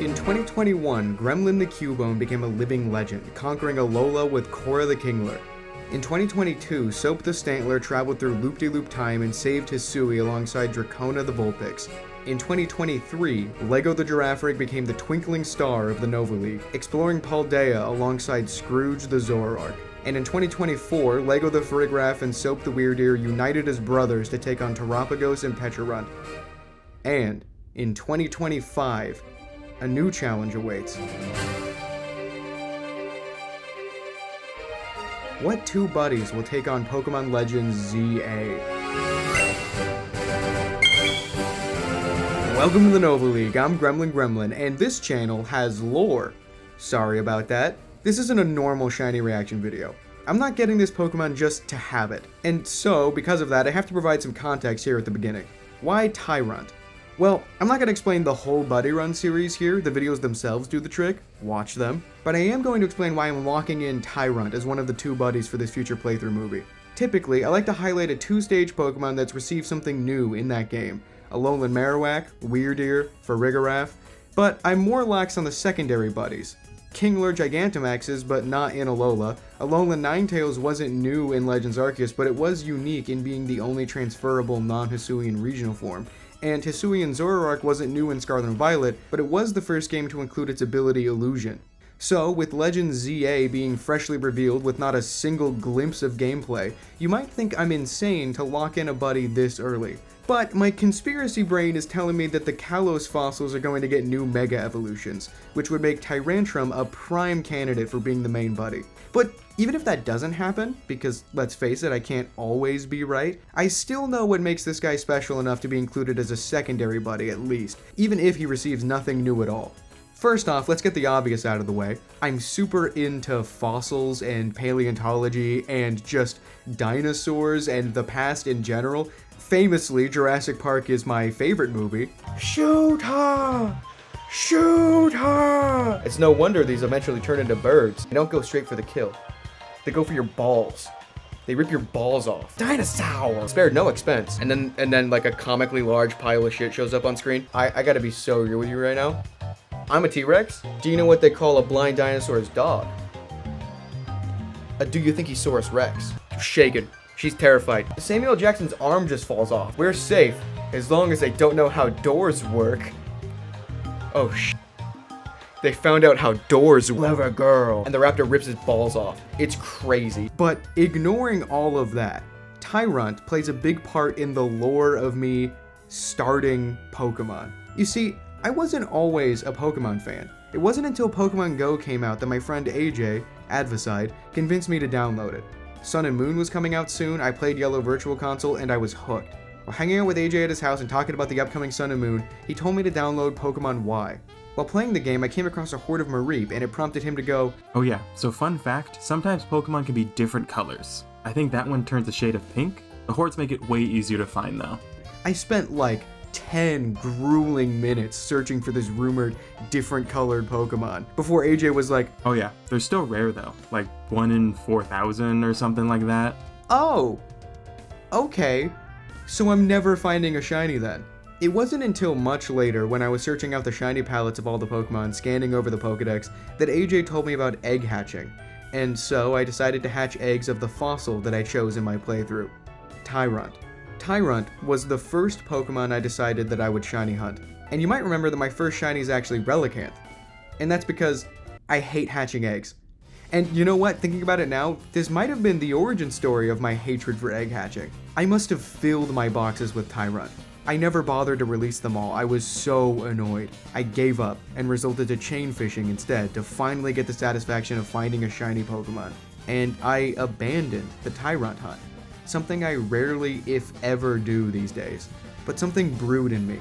In 2021, Gremlin the Cubone became a living legend, conquering Alola with Korra the Kingler. In 2022, Soap the Stantler traveled through loop-de-loop time and saved Hisui alongside Dracona the Vulpix. In 2023, Lego the Girafarig became the twinkling star of the NovaLeague, exploring Paldea alongside Scrooge the Zoroark. And in 2024, Lego the Farigiraf and Soap the Weirdeer united as brothers to take on Terapagos and Pecharunt. And in 2025, a new challenge awaits. What two buddies will take on Pokémon Legends Z-A? Welcome to the NovaLeague, I'm Gremlin, and this channel has lore. Sorry about that. This isn't a normal shiny reaction video. I'm not getting this Pokemon just to have it. And so, because of that, I have to provide some context here at the beginning. Why Tyrunt? Well, I'm not going to explain the whole Buddy Run series here, the videos themselves do the trick, watch them, but I am going to explain why I'm locking in Tyrunt as one of the two buddies for this future playthrough movie. Typically, I like to highlight a two-stage Pokemon that's received something new in that game, Alolan Marowak, Weirdeer, Farigiraf, but I'm more lax on the secondary buddies. Kingler Gigantamaxes, but not in Alola. Alolan Ninetales wasn't new in Legends Arceus, but it was unique in being the only transferable non-Hisuian regional form. And Hisuian Zoroark wasn't new in Scarlet and Violet, but it was the first game to include its ability Illusion. So, with Legends Z-A being freshly revealed with not a single glimpse of gameplay, you might think I'm insane to lock in a buddy this early. But my conspiracy brain is telling me that the Kalos fossils are going to get new Mega Evolutions, which would make Tyrantrum a prime candidate for being the main buddy. But even if that doesn't happen, because let's face it, I can't always be right, I still know what makes this guy special enough to be included as a secondary buddy at least, even if he receives nothing new at all. First off, let's get the obvious out of the way. I'm super into fossils and paleontology and just dinosaurs and the past in general. Famously, Jurassic Park is my favorite movie. Shoot her! Shoot her! It's no wonder these eventually turn into birds. They don't go straight for the kill. They go for your balls. They rip your balls off. Dinosaur! Spared no expense. And then like a comically large pile of shit shows up on screen. I gotta be so real with you right now. I'm a T-Rex. Do you know what they call a blind dinosaur's dog? Do you think he's Saurus Rex? Shaken. She's terrified. Samuel L. Jackson's arm just falls off. We're safe, as long as they don't know how doors work. Oh sh**. They found out how doors work. Clever girl. And the raptor rips his balls off. It's crazy. But ignoring all of that, Tyrunt plays a big part in the lore of me starting Pokemon. You see, I wasn't always a Pokemon fan. It wasn't until Pokemon Go came out that my friend AJ, Advocide, convinced me to download it. Sun and Moon was coming out soon, I played Yellow Virtual Console, and I was hooked. While hanging out with AJ at his house and talking about the upcoming Sun and Moon, he told me to download Pokemon Y. While playing the game, I came across a horde of Mareep, and it prompted him to go, "Oh yeah, so fun fact, sometimes Pokemon can be different colors. I think that one turns a shade of pink. The hordes make it way easier to find though." I spent like 10 grueling minutes searching for this rumored different colored Pokemon before AJ was like, "Oh yeah, they're still rare though, like 1 in 4,000 or something like that." Oh, okay, so I'm never finding a shiny then. It wasn't until much later when I was searching out the shiny palettes of all the Pokemon, scanning over the Pokedex, that AJ told me about egg hatching, and so I decided to hatch eggs of the fossil that I chose in my playthrough, Tyrunt. Tyrunt was the first Pokemon I decided that I would shiny hunt. And you might remember that my first shiny is actually Relicanth. And that's because I hate hatching eggs. And you know what, thinking about it now, this might have been the origin story of my hatred for egg hatching. I must have filled my boxes with Tyrunt. I never bothered to release them all, I was so annoyed. I gave up and resorted to chain fishing instead to finally get the satisfaction of finding a shiny Pokemon. And I abandoned the Tyrunt hunt. Something I rarely, if ever, do these days. But something brewed in me.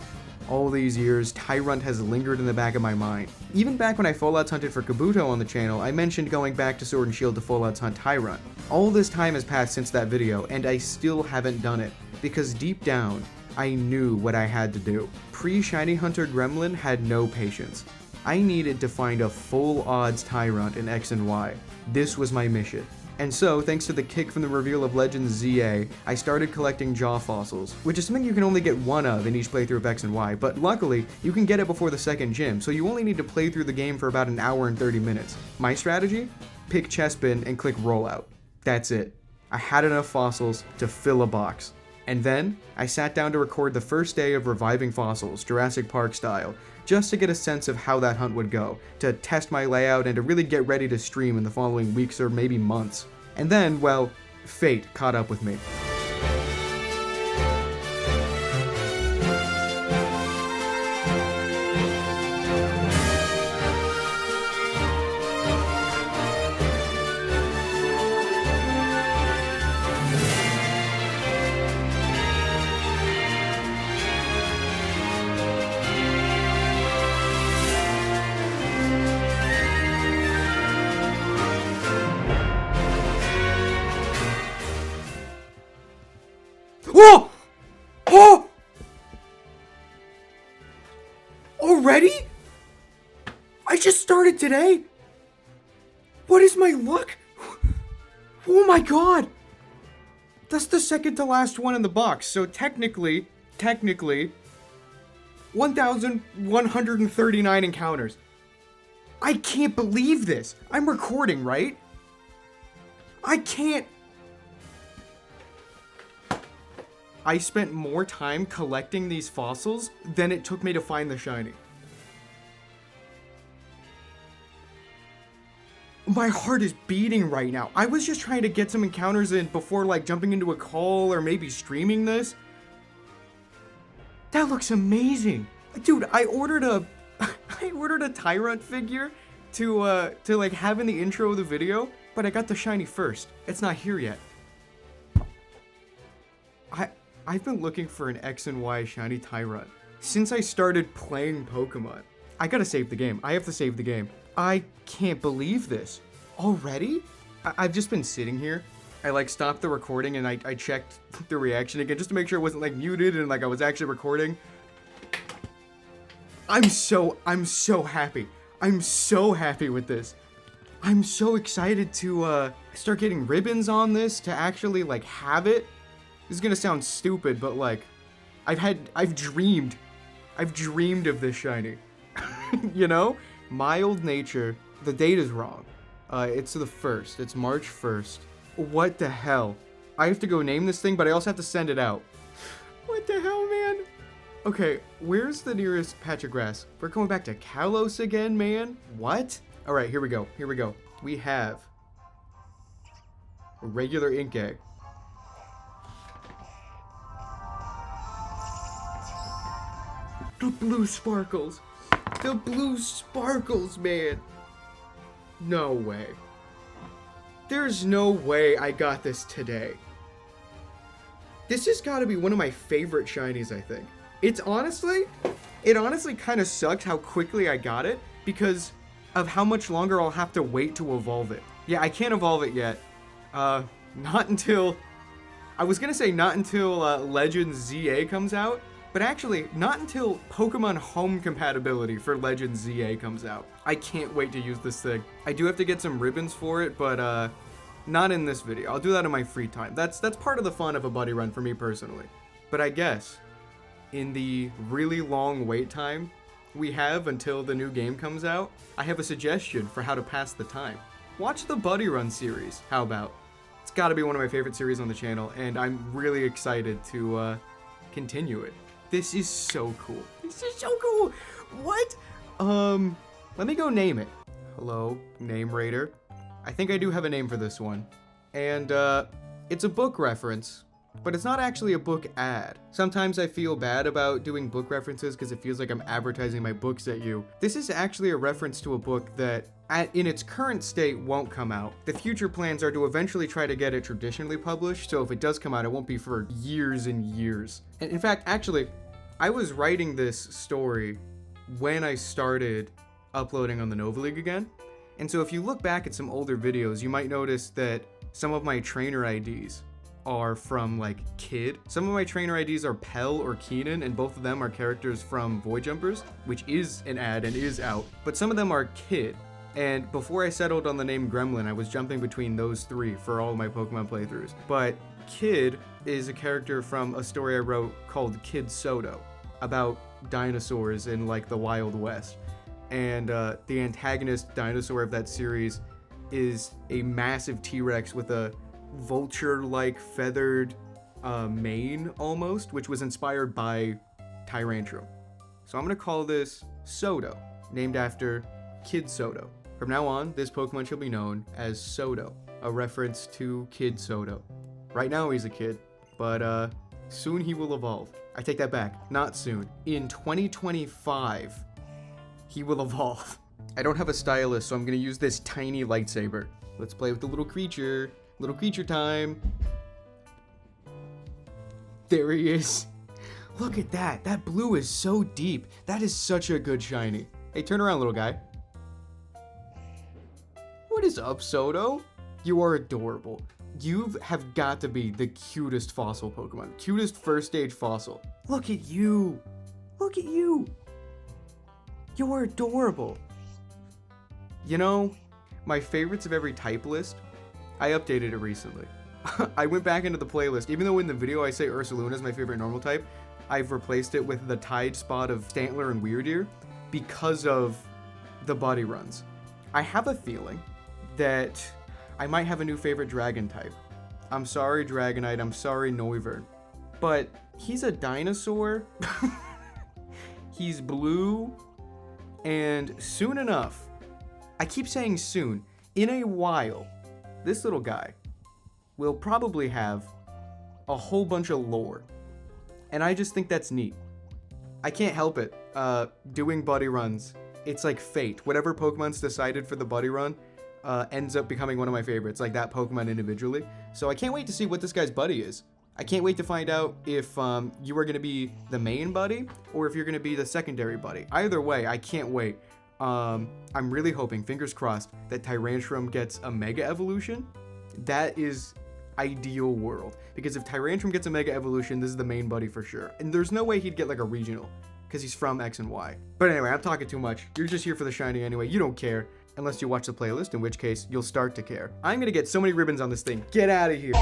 All these years, Tyrunt has lingered in the back of my mind. Even back when I Fallouts hunted for Kabuto on the channel, I mentioned going back to Sword and Shield to Fallouts hunt Tyrunt. All this time has passed since that video, and I still haven't done it, because deep down, I knew what I had to do. Pre-Shiny Hunter Gremlin had no patience. I needed to find a full odds Tyrunt in X and Y. This was my mission. And so, thanks to the kick from the reveal of Legends Z-A, I started collecting jaw fossils, which is something you can only get one of in each playthrough of X and Y, but luckily, you can get it before the second gym, so you only need to play through the game for about an hour and 30 minutes. My strategy? Pick chestbin and click rollout. That's it. I had enough fossils to fill a box. And then, I sat down to record the first day of reviving fossils, Jurassic Park style, just to get a sense of how that hunt would go, to test my layout and to really get ready to stream in the following weeks or maybe months. And then, well, fate caught up with me. Whoa! Oh! Already? I just started today? What is my luck? Oh my god! That's the second to last one in the box, so technically, 1,139 encounters. I can't believe this. I'm recording, right? I can't. I spent more time collecting these fossils than it took me to find the shiny. My heart is beating right now. I was just trying to get some encounters in before like jumping into a call or maybe streaming this. That looks amazing. Dude, I ordered a Tyrunt figure to like have in the intro of the video, but I got the shiny first. It's not here yet. I've been looking for an X and Y shiny Tyrunt since I started playing Pokemon. I gotta save the game. I have to save the game. I can't believe this. Already? I've just been sitting here. I like stopped the recording and I checked the reaction again just to make sure it wasn't like muted and like I was actually recording. I'm so happy. I'm so happy with this. I'm so excited to start getting ribbons on this, to actually like have it. This is gonna sound stupid, but like, I've dreamed of this shiny. You know? Mild nature. The date is wrong. It's the 1st. It's March 1st. What the hell? I have to go name this thing, but I also have to send it out. What the hell, man? Okay, where's the nearest patch of grass? We're going back to Kalos again, man? What? Alright, here we go. Here we go. We have a regular ink egg. The blue sparkles. The blue sparkles, man. No way. There's no way I got this today. This has got to be one of my favorite shinies, I think. It honestly kind of sucked how quickly I got it because of how much longer I'll have to wait to evolve it. Yeah, I can't evolve it yet. Not until... I was gonna say not until Legends Z-A comes out, but actually, not until Pokemon Home compatibility for Legends Z-A comes out. I can't wait to use this thing. I do have to get some ribbons for it, but not in this video. I'll do that in my free time. That's part of the fun of a buddy run for me personally. But I guess, in the really long wait time we have until the new game comes out, I have a suggestion for how to pass the time. Watch the buddy run series, how about? It's gotta be one of my favorite series on the channel, and I'm really excited to continue it. This is so cool. This is so cool. What? Let me go name it. Hello, name raider. I think I do have a name for this one. And, it's a book reference, but it's not actually a book ad. Sometimes I feel bad about doing book references because it feels like I'm advertising my books at you. This is actually a reference to a book that, in its current state, won't come out. The future plans are to eventually try to get it traditionally published, so if it does come out, it won't be for years and years. And in fact, actually, I was writing this story when I started uploading on the NovaLeague again. And so if you look back at some older videos, you might notice that some of my trainer IDs are from like Kid. Some of my trainer IDs are Pell or Keenan, and both of them are characters from Void Jumpers, which is an ad and is out. But some of them are Kid. And before I settled on the name Gremlin, I was jumping between those three for all my Pokemon playthroughs. But Kid is a character from a story I wrote called Kid Soto, about dinosaurs in like the Wild West. And the antagonist dinosaur of that series is a massive T-Rex with a vulture-like feathered mane almost, which was inspired by Tyrantrum. So I'm gonna call this Soto, named after Kid Soto. From now on, this Pokemon shall be known as Soto, a reference to Kid Soto. Right now he's a kid, but soon he will evolve. I take that back, not soon. In 2025, he will evolve. I don't have a stylus, so I'm gonna use this tiny lightsaber. Let's play with the little creature. Little creature time. There he is. Look at that. That blue is so deep. That is such a good shiny. Hey, turn around, little guy. What is up, Soto? You are adorable. You have got to be the cutest fossil Pokemon. Cutest first stage fossil. Look at you. Look at you. You are adorable. You know, my favorites of every type list, I updated it recently. I went back into the playlist. Even though in the video I say Ursaluna is my favorite normal type, I've replaced it with the Tide Spot of Stantler and Weirdeer because of the buddy runs. I have a feeling that I might have a new favorite dragon type. I'm sorry, Dragonite. I'm sorry, Noivern. But he's a dinosaur. He's blue. And soon enough, I keep saying soon, in a while, this little guy will probably have a whole bunch of lore. And I just think that's neat. I can't help it. Doing buddy runs, it's like fate. Whatever Pokemon's decided for the buddy run ends up becoming one of my favorites, like that Pokemon individually. So I can't wait to see what this guy's buddy is. I can't wait to find out if you are going to be the main buddy or if you're going to be the secondary buddy. Either way, I can't wait. I'm really hoping, fingers crossed, that Tyrantrum gets a Mega Evolution. That is ideal world. Because if Tyrantrum gets a Mega Evolution, this is the main buddy for sure. And there's no way he'd get like a regional, because he's from X and Y. But anyway, I'm talking too much. You're just here for the shiny anyway. You don't care. Unless you watch the playlist, in which case you'll start to care. I'm gonna get so many ribbons on this thing. Get out of here.